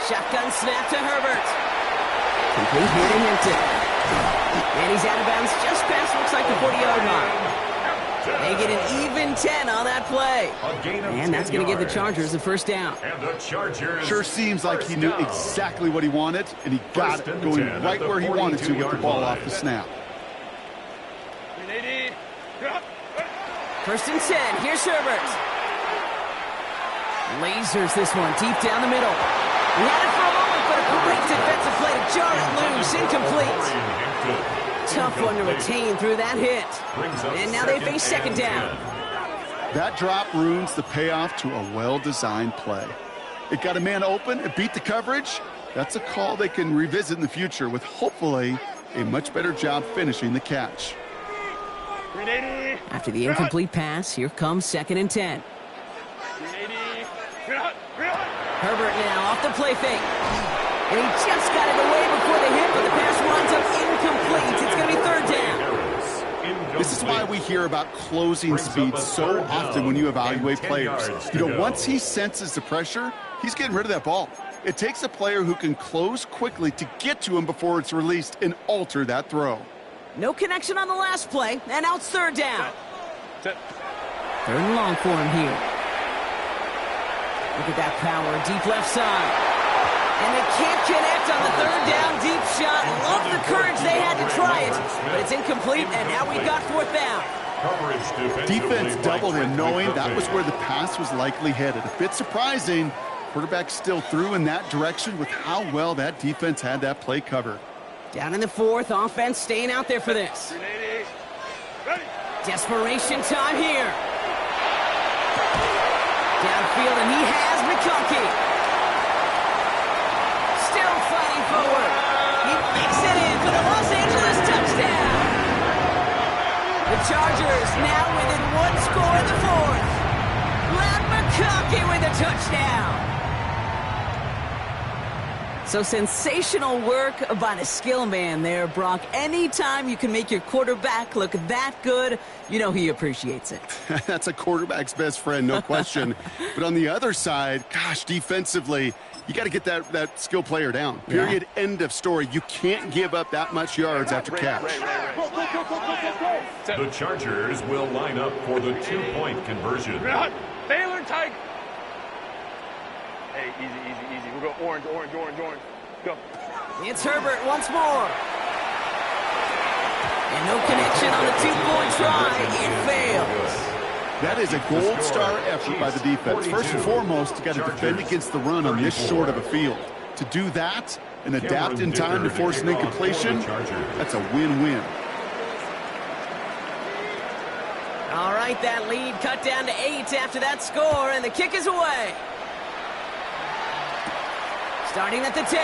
Shotgun snap to Herbert. Complete here to Hinton. And he's out of bounds just past, looks like the 40-yard line. They get an even 10 on that play. And that's going to give the Chargers the first down. And the Chargers Sure seems like he knew exactly what he wanted, and he got it going right where he wanted to with the ball off the snap. First and 10. Here's Herbert. Lasers this one deep down the middle. He had it for a moment, but a great defensive play to jar it loose. Incomplete. Tough one to retain through that hit. And now they face second down. That drop ruins the payoff to a well-designed play. It got a man open, it beat the coverage. That's a call they can revisit in the future with hopefully a much better job finishing the catch. After the incomplete pass, here comes 2nd and 10. Herbert now off the play fake. And he just got it away before the hit, but the pass winds up incomplete. It's going to be 3rd down. This is why we hear about closing speed so often when you evaluate players. You know, once he senses the pressure, he's getting rid of that ball. It takes a player who can close quickly to get to him before it's released and alter that throw. No connection on the last play, and now it's 3rd down. 3rd and long for him here. Look at that power, deep left side. And they can't connect on the 3rd down deep shot. Love the courage they had to try it, but it's incomplete, and now we've got 4th down. Defense doubled him, knowing that was where the pass was likely headed. A bit surprising. Quarterback still threw in that direction with how well that defense had that play covered. Down in the 4th, offense staying out there for this. Desperation time here. Downfield, and he has McConkey. Still fighting forward. He makes it in for the Los Angeles touchdown. The Chargers now within 1 score in the 4th. Matt McConkey with a touchdown. So sensational work by the skill man there, Brock. Anytime you can make your quarterback look that good, you know he appreciates it. That's a quarterback's best friend, no question. But on the other side, gosh, defensively, you got to get that skill player down. Period. Yeah. End of story. You can't give up that much yards after catch. The Chargers will line up for the 2-point conversion. Baylor Tiger. Hey, easy. We'll go orange. Go. It's Herbert once more. And no connection on the 2-point try. It fails. That is a gold star effort by the defense. First and foremost, you got to defend against the run on this short of a field. To do that and adapt in time to force an incompletion, that's a win-win. All right, that lead cut down to 8 after that score, and the kick is away. Starting at the 10.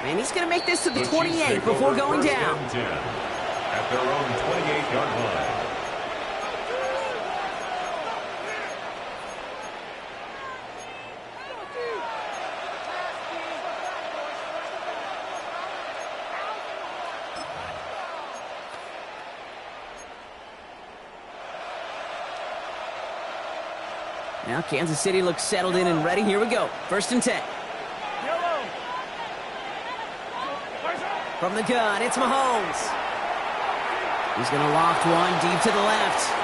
And he's going to make this to the 28 before going down. At their own 28-yard line. Now Kansas City looks settled in and ready. Here we go. 1st and 10. From the gun, it's Mahomes. He's going to loft one deep to the left.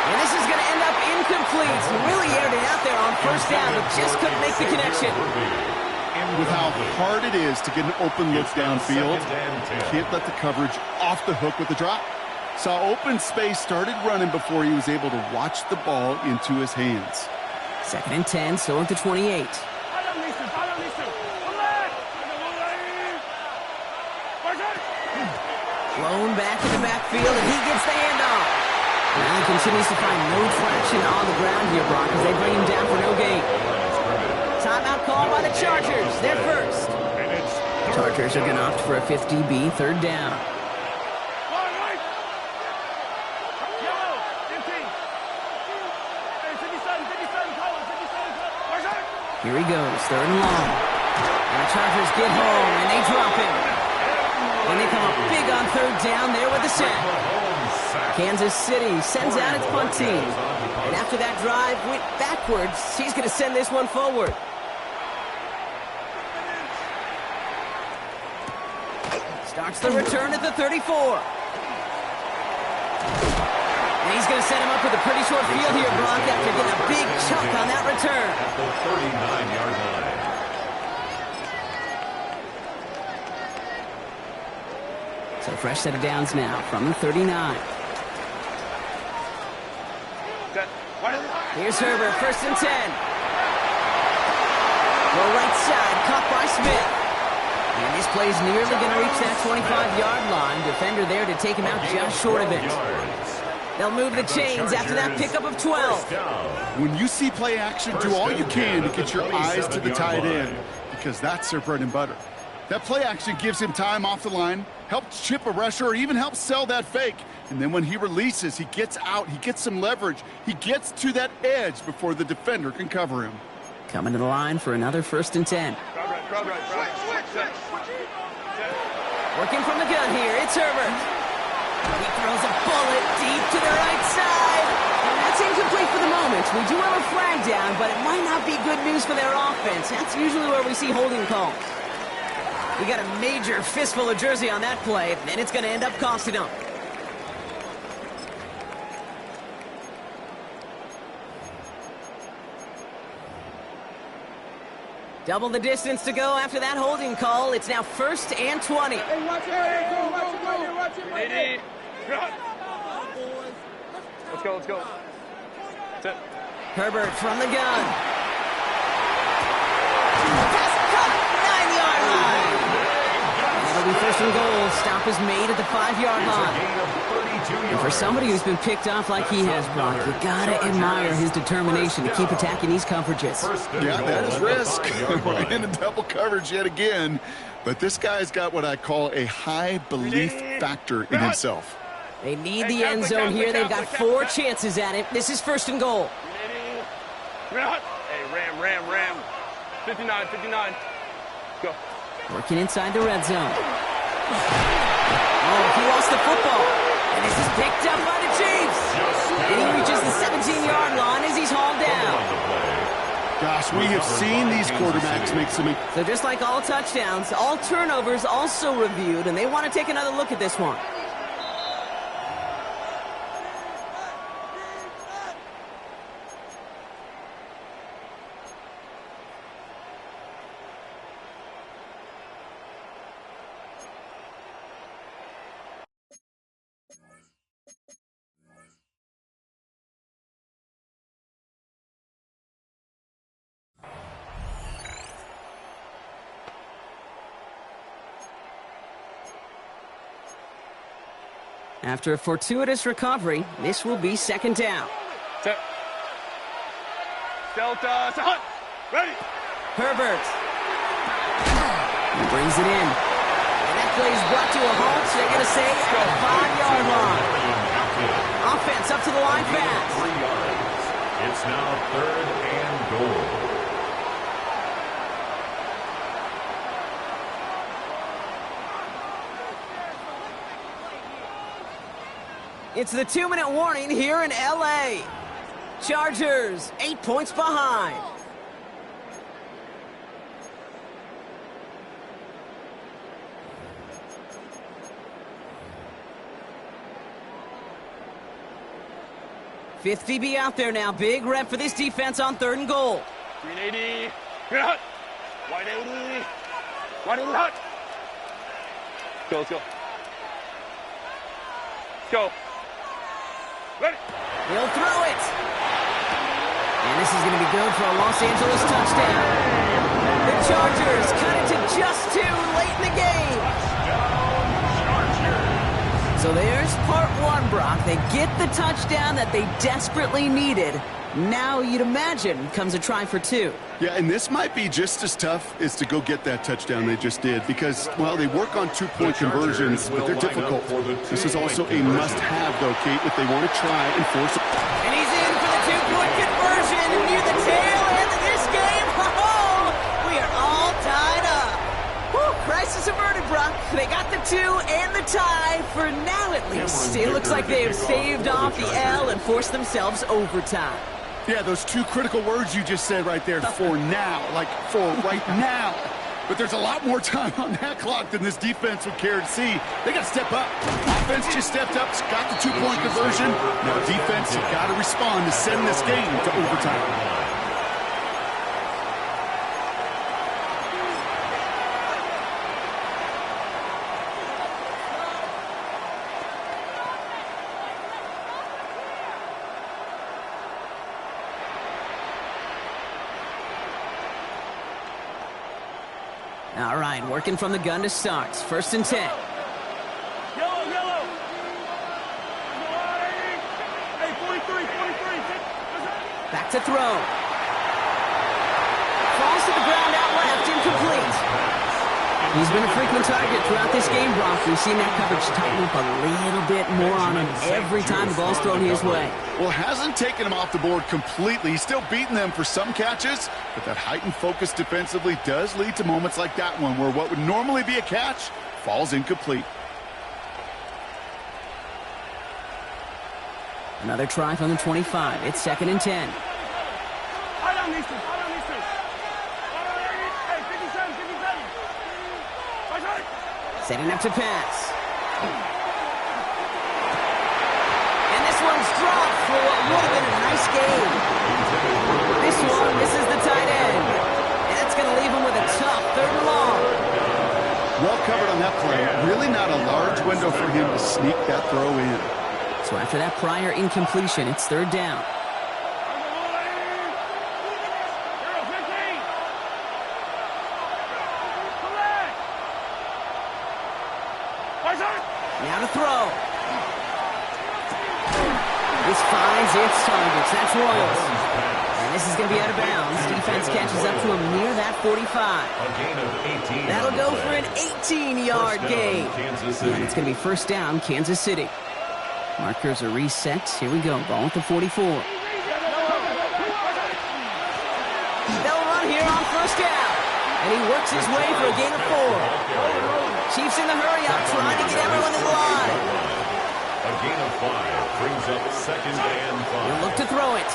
And this is going to end up incomplete. Really aired it out there on 1st down, but just couldn't make the connection. With how hard it is to get an open look downfield, you can't let the coverage off the hook with the drop. Saw open space, started running before he was able to watch the ball into his hands. 2nd and 10, still at the 28. Blown back in the backfield, and he gets the handoff. Now he continues to find no traction on the ground here, Brock, as they bring him down for no gain. Timeout called by the Chargers. They're first. Chargers are going to opt for a 50B, 3rd down. Here he goes, 3rd and long. And the Chargers get home, and they drop him. And they come up big on 3rd down there with the sack. Kansas City sends out its punt team. And after that drive went backwards, he's going to send this one forward. Starts the return at the 34. And he's going to set him up with a pretty short field here, Brock, after getting a big chunk on that return. At the 39-yard line. So fresh set of downs now from the 39. Here's Herbert, 1st and 10. Go right side, caught by Smith. And this play's nearly going to reach that 25-yard line. Defender there to take him out just short of it. They'll move the chains after that pickup of 12. When you see play action, do all you can to get your eyes to the tight end, because that's their bread and butter. That play action gives him time off the line, helps chip a rusher, or even helps sell that fake. And then when he releases, he gets out, he gets some leverage. He gets to that edge before the defender can cover him. Coming to the line for another 1st and 10. Working from the gun here, it's Herbert. He throws a bullet deep to the right side. And that's incomplete for the moment. We do have a flag down, but it might not be good news for their offense. That's usually where we see holding calls. We got a major fistful of jersey on that play, and it's going to end up costing them. Double the distance to go after that holding call. It's now 1st and 20. Hey, watch it, watch it. Let's go, let's go. That's it. Herbert from the gun. Pass cut, 9-yard line. That'll be 1st and goal. Stop is made at the 5-yard line. And for somebody who's been picked off like he has, Brock, you gotta admire his determination to keep attacking these coverages. Yeah, that is risk. We're in a double coverage yet again. But this guy's got what I call a high belief factor in himself. They need the end zone here. They've got 4 chances at it. This is 1st and goal. Hey, Ram. 59. Go. Working inside the red zone. Oh, he lost the football. And this is picked up by the Chiefs. And he reaches the 17-yard line as he's hauled down. Gosh, we have seen these quarterbacks make some... So just like all touchdowns, all turnovers also reviewed, and they want to take another look at this one. After a fortuitous recovery, this will be second down. Set. Delta. Set. Hunt. Ready. Herbert. He brings it in. And that play is brought to a halt, so they're going to say at the 5-yard line. Offense up to the line fast. 3 yards. It's now 3rd and goal. It's the 2-minute warning here in L.A. Chargers, 8 points behind. Fifth DB out there now. Big rep for this defense on 3rd and goal. 380. Good hut. 180. 180 hut. Go, let's go. Go. Ready. He'll throw it. And this is going to be good for a Los Angeles touchdown. The Chargers cut it to just 2 late in the game. So there's part 1, Brock. They get the touchdown that they desperately needed. Now you'd imagine comes a try for 2. Yeah, and this might be just as tough as to go get that touchdown they just did because, well, they work on 2-point conversions, but they're difficult. This is also a must-have, though, Kate, if they want to try and force it. And he's in for the 2-point conversion near the tail end of this game. Oh, we are all tied up. Whew, crisis averted, Brock. They got the 2 and the tie for now, at least. It looks like they have saved off the L and forced themselves overtime. Yeah, those 2 critical words you just said right there, for now, like for right now. But there's a lot more time on that clock than this defense would care to see. They got to step up. Offense just stepped up, got the 2-point conversion. Now defense, you got to respond to send this game to overtime. All right, working from the gun to start. 1st and 10. Yellow, yellow. Hey, 43. Back to throw. Falls to the ground out left, incomplete. He's been a frequent target throughout this game, Brock. We've seen that coverage tighten up a little bit more on him every time the ball's thrown his way. Well, hasn't taken him off the board completely. He's still beating them for some catches, but that heightened focus defensively does lead to moments like that one where what would normally be a catch falls incomplete. Another try from the 25. It's 2nd and 10. Setting up to pass. And this one's dropped for what would have been a nice game. This one misses the tight end. And it's going to leave him with a tough 3rd and long. Well covered on that play. Really not a large window for him to sneak that throw in. So after that prior incompletion, it's 3rd down. Now to throw. This finds its targets. That's Royals. And this is going to be out of bounds. Defense catches up to him near that 45. A gain of 18. That'll go for an 18-yard gain. And it's going to be 1st down, Kansas City. Markers are reset. Here we go. Ball at the 44. They'll run here on 1st down. And he works his way for a gain of 4. Chiefs in the hurry-up, trying to get everyone in the line. A gain of 5 brings up 2nd and 5. He'll look to throw it.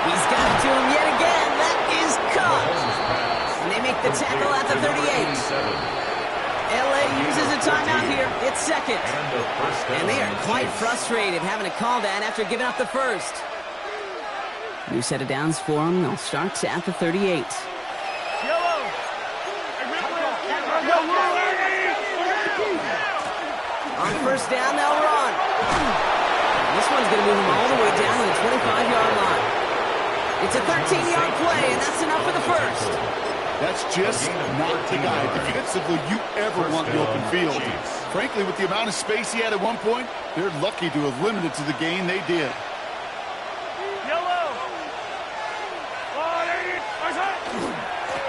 He's got it to him yet again. That is caught. And they make the tackle at the 38. LA uses a timeout here. It's 2nd. And they are quite frustrated having to call that after giving up the 1st. New set of downs for them. They'll start at the 38. On 1st down, they'll run. This one's going to move them all the way down to the 25-yard line. It's a 13-yard play, and that's enough for the 1st. That's just not the guy defensively you ever want in the open field. Frankly, with the amount of space he had at one point, they're lucky to have limited to the gain they did.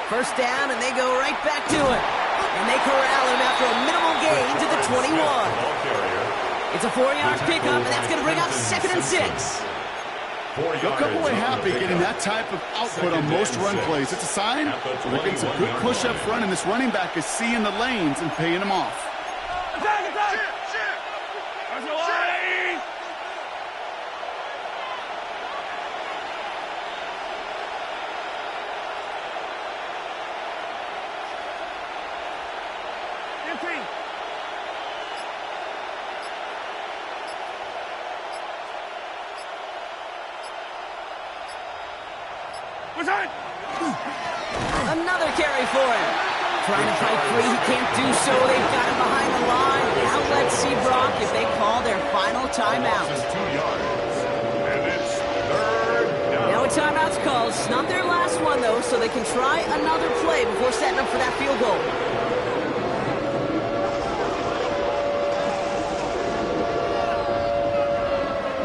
First down, and they go right back to it. And they corral him after a minimal gain to the 21. It's a 4-yard pickup, and that's going to bring up 2nd and 6. They'll come away happy getting that type of output on most run plays. It's a sign they're getting some good push up front, and this running back is seeing the lanes and paying them off. Another carry for him. Trying to fight free, he can't do so. They've got him behind the line. Now let's see, Brock, if they call their final timeout. Now a timeout's called. It's not their last one, though, so they can try another play before setting up for that field goal.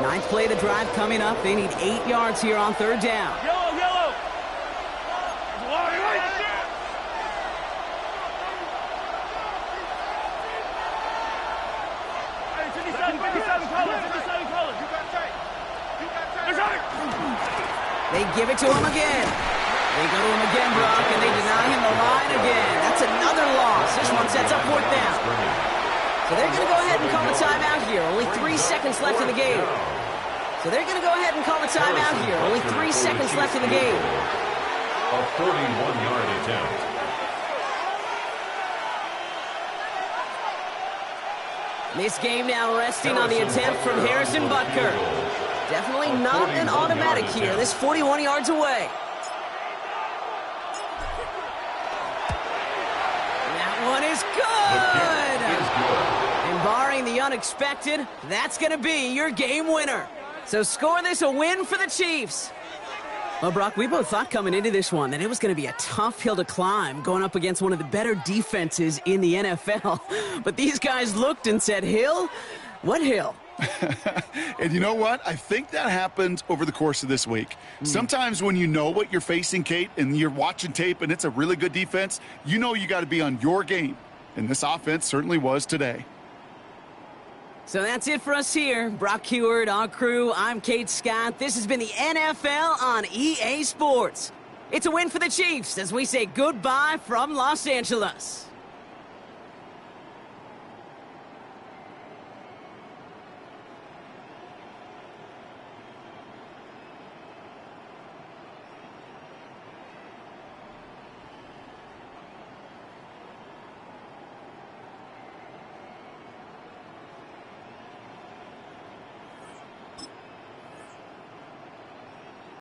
Ninth play of the drive coming up. They need 8 yards here on 3rd down. They give it to him again. They go to him again, Brock, and they deny him the line again. That's another loss. This one sets up 4th down. So they're going to go ahead and call a timeout here. Only 3 seconds left in the game. So they're going to go ahead and call a timeout here. Only 3 seconds left in the game. A 41-yard attempt. This game now resting on the attempt from Harrison Butker. Definitely not an automatic here. This 41 yards away. That one is good. And barring the unexpected, that's going to be your game winner. So score this a win for the Chiefs. Well, Brock, we both thought coming into this one that it was going to be a tough hill to climb going up against one of the better defenses in the NFL. But these guys looked and said, Hill? What hill? And you know what? I think that happened over the course of this week. Sometimes when you know what you're facing, Kate, and you're watching tape and it's a really good defense, you know you got to be on your game. And this offense certainly was today. So that's it for us here. Brock Huard, our crew, I'm Kate Scott. This has been the NFL on EA Sports. It's a win for the Chiefs as we say goodbye from Los Angeles.